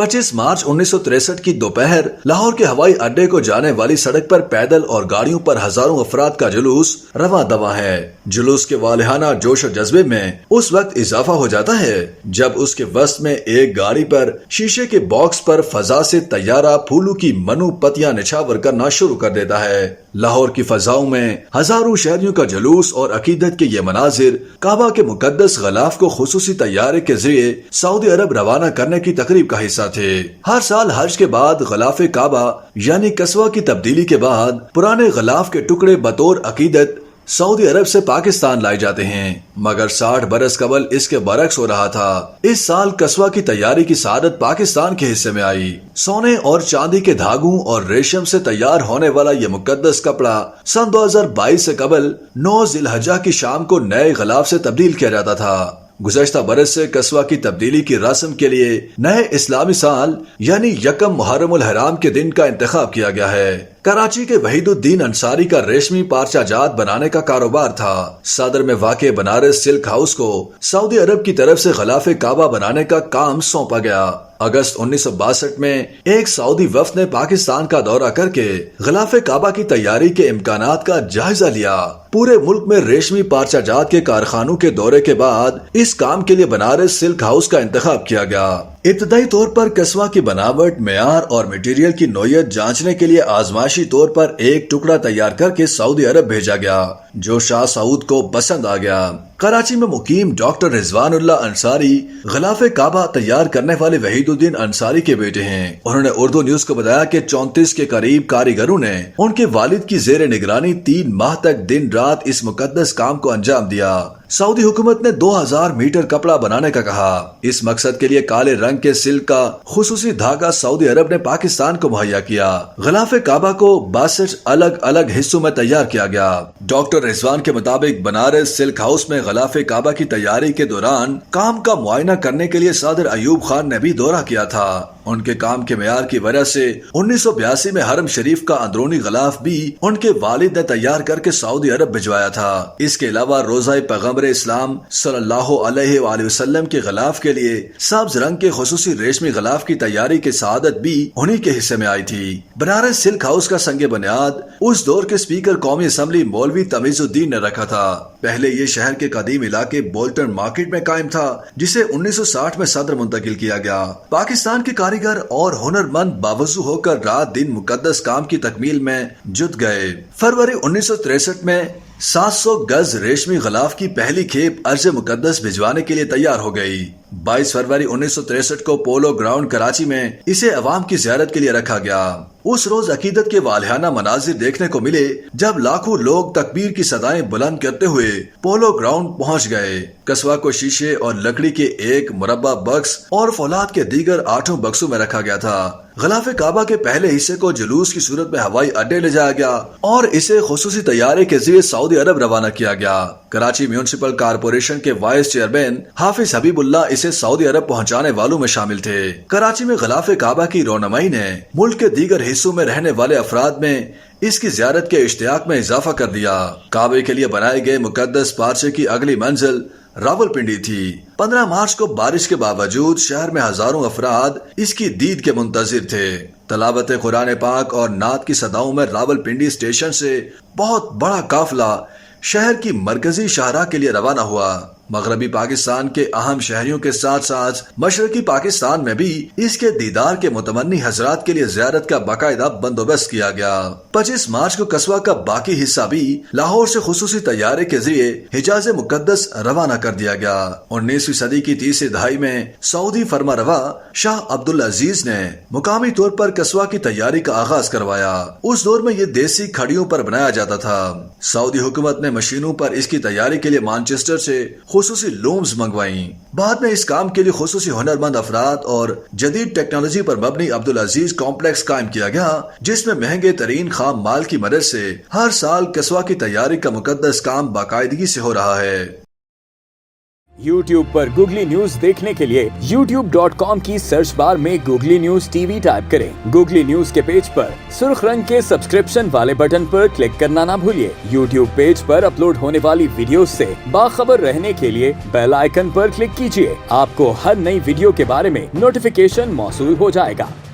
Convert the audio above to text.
25 मार्च 1963 की दोपहर लाहौर के हवाई अड्डे को जाने वाली सड़क पर पैदल और गाड़ियों पर हजारों अफराद का जुलूस रवा दवा है। जुलूस के वालिहाना जोश और जज्बे में उस वक्त इजाफा हो जाता है जब उसके वस्त में एक गाड़ी पर शीशे के बॉक्स पर फजा से तैयारा फूलों की मनु पत्तियां निछावर करना शुरू कर देता है। लाहौर की फजाओं में हजारों शहरियों का जुलूस और अकीदत के ये मनाजिर काबा के मुकद्दस गलाफ को खुसूसी तैयारे के जरिए सऊदी अरब रवाना करने की तकरीब का हिस्सा थे। हर साल हज के बाद गलाफ काबा यानी कस्वा की तब्दीली के बाद पुराने गलाफ के टुकड़े बतौर अकीदत सऊदी अरब से पाकिस्तान लाए जाते हैं, मगर 60 बरस कबल इसके बरक्स हो रहा था। इस साल कस्वा की तैयारी की सादत पाकिस्तान के हिस्से में आई। सोने और चांदी के धागों और रेशम से तैयार होने वाला ये मुकद्दस कपड़ा सन 2022 से कबल 9 जिलहज्जा की शाम को नए गलाफ से तब्दील किया जाता था। गुज़श्ता बरस से कस्वा की तब्दीली की रस्म के लिए नए इस्लामी साल यानी यकम मुहर्रमुल हराम के दिन का इंतखाब किया गया है। कराची के वहीदुद्दीन अंसारी का रेशमी पारचा जात बनाने का कारोबार था। सदर में वाक़े बनारस सिल्क हाउस को सऊदी अरब की तरफ से गलाफे काबा बनाने का काम सौंपा गया। अगस्त 1962 में एक सऊदी वफ्द ने पाकिस्तान का दौरा करके गलाफे काबा की तैयारी के इम्कानात का जायजा लिया। पूरे मुल्क में रेशमी पारचा जात के कारखानों के दौरे के बाद इस काम के लिए बनारस सिल्क हाउस का इंतखाब किया गया। इब्तदाई तौर पर कस्वा की बनावट, मेयार और मटेरियल की नौयत जांचने के लिए आजमाइशी तौर पर एक टुकड़ा तैयार करके सऊदी अरब भेजा गया, जो शाह सऊद को पसंद आ गया। कराची में मुकीम डॉक्टर रिजवानुल्लाह अंसारी गलाफे काबा तैयार करने वाले वहीदुद्दीन अंसारी के बेटे हैं। उन्होंने उर्दू न्यूज को बताया कि 34 के करीब कारीगरों ने उनके वालिद की जेर निगरानी 3 माह तक दिन रात इस मुकद्दस काम को अंजाम दिया। सऊदी हुकूमत ने 2000 मीटर कपड़ा बनाने का कहा। इस मकसद के लिए काले रंग के सिल्क का खुसूसी धागा सऊदी अरब ने पाकिस्तान को मुहैया किया। गलाफे काबा को 62 अलग अलग हिस्सों में तैयार किया गया। डॉक्टर रिजवान के मुताबिक बनारस सिल्क हाउस में गलाफे काबा की तैयारी के दौरान काम का मुआयना करने के लिए सदर अयूब खान ने भी दौरा किया था। उनके काम के मेयार की वजह से 1982 में हरम शरीफ का अंदरूनी गलाफ भी उनके वालिद ने तैयार करके सऊदी अरब भिजवाया था। इसके अलावा रोज़ा पैगम्बर इस्लाम सल्लल्लाहु अलैहि वसल्लम के गलाफ के लिए सब्ज रंग के खुसूसी रेशमी गलाफ की तैयारी की सआदत भी उन्हीं के हिस्से में आई थी। बनारस सिल्क हाउस का संगे बुनियाद उस दौर के स्पीकर कौमी असम्बली मौलवी तमीजुद्दीन ने रखा था। पहले ये शहर के कदीम इलाके बोल्टन मार्केट में कायम था, जिसे 1960 में सदर मुंतकिल किया गया। पाकिस्तान के कारीगर और हुनरमंद बावजू होकर रात दिन मुकद्दस काम की तकमील में जुट गए। फरवरी 1963 में 700 गज रेशमी गलाफ की पहली खेप अर्ज मुकद्दस भिजवाने के लिए तैयार हो गई। 22 फरवरी 1963 को पोलो ग्राउंड कराची में इसे अवाम की ज़ियारत के लिए रखा गया। उस रोज अकीदत के वालिहाना मनाजिर देखने को मिले जब लाखों लोग तकबीर की सदाएं बुलंद करते हुए पोलो ग्राउंड पहुंच गए। कस्बा को शीशे और लकड़ी के एक मुरब्बा बक्स और फौलाद के दीगर 8 बक्सों में रखा गया था। गलाफे काबा के पहले हिस्से को जुलूस की सूरत में हवाई अड्डे ले जाया गया और इसे खुसूसी तैयारी के जरिए सऊदी अरब रवाना किया गया। कराची म्यूनिसिपल कारपोरेशन के वाइस चेयरमैन हाफिज हबीबुल्लाह इसे सऊदी अरब पहुंचाने वालों में शामिल थे। कराची में गलाफे काबा की रौनमाई ने मुल्क के दीगर हिस्सों में रहने वाले अफराद में इसकी ज़ियारत के इश्तियाक में इजाफा कर दिया। काबे के लिए बनाए गए मुकद्दस पारचे की अगली मंजिल रावलपिंडी थी। 15 मार्च को बारिश के बावजूद शहर में हजारों अफराद इसकी दीद के मुंतजिर थे। तलावत कुरान पाक और नात की सदाओं में रावलपिंडी स्टेशन से बहुत बड़ा काफिला शहर की मरकजी शाहराह के लिए रवाना हुआ। मगरबी पाकिस्तान के अहम शहरियों के साथ साथ मशरकी पाकिस्तान में भी इसके दीदार के मुतमन्नी हजरात के लिए ज़ियारत का बाकायदा बंदोबस्त किया गया। 25 मार्च को कस्बा का बाकी हिस्सा भी लाहौर से खुसूसी तैयारी के जरिए हिजाज मुकद्दस रवाना कर दिया गया। 19वीं सदी की 30वीं दहाई में सऊदी फरमा रवा शाह अब्दुल अजीज ने मुकामी तौर पर कस्बा की तैयारी का आगाज करवाया। उस दौर में ये देसी खड़ियों पर बनाया जाता था। सऊदी हुकूमत ने मशीनों पर इसकी तैयारी के लिए मैनचेस्टर से खुसूसी लूम्स मंगवाई। बाद में इस काम के लिए खुसूसी हुनरमंद अफराद और जदीद टेक्नोलॉजी पर मबनी अब्दुल अजीज कॉम्प्लेक्स कायम किया गया, जिसमें महंगे तरीन खाम माल की मदद से हर साल कस्बा की तैयारी का मुकद्दस काम बाकायदगी से हो रहा है। YouTube पर गूगली न्यूज देखने के लिए youtube.com की सर्च बार में गूगली न्यूज टीवी टाइप करें। गूगली न्यूज के पेज पर सुर्ख रंग के सब्सक्रिप्शन वाले बटन पर क्लिक करना ना भूलिए। YouTube पेज पर अपलोड होने वाली वीडियो से बाखबर रहने के लिए बेल आइकन पर क्लिक कीजिए। आपको हर नई वीडियो के बारे में नोटिफिकेशन मौसूल हो जाएगा।